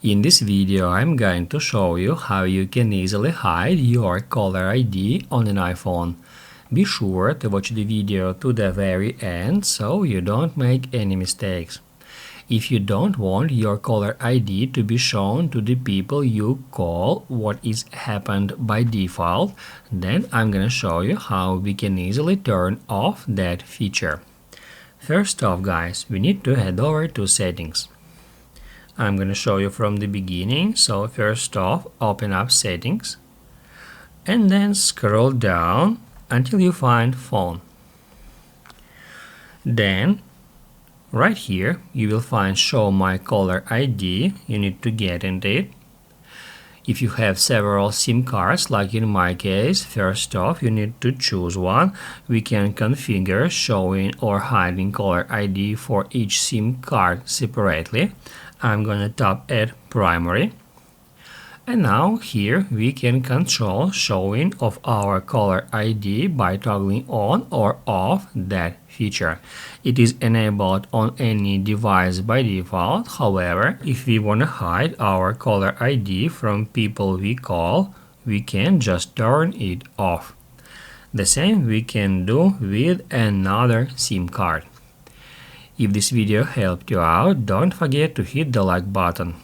In this video, I'm going to show you how you can easily hide your caller ID on an iPhone. Be sure to watch the video to the very end so you don't make any mistakes. If you don't want your caller ID to be shown to the people you call what is happened by default, then I'm gonna show you how we can easily turn off that feature. First off, guys, we need to head over to settings. I'm going to show you from the beginning. So first off, open up settings and then scroll down until you find phone. Then right here you will find show my caller ID. You need to get into it. If you have several SIM cards, like in my case, first off you need to choose one. We can configure showing or hiding caller ID for each SIM card separately. I'm gonna tap add primary. And now here we can control showing of our caller ID by toggling on or off that feature. It is enabled on any device by default. However, if we want to hide our caller ID from people we call, we can just turn it off. The same we can do with another SIM card. If this video helped you out, don't forget to hit the like button.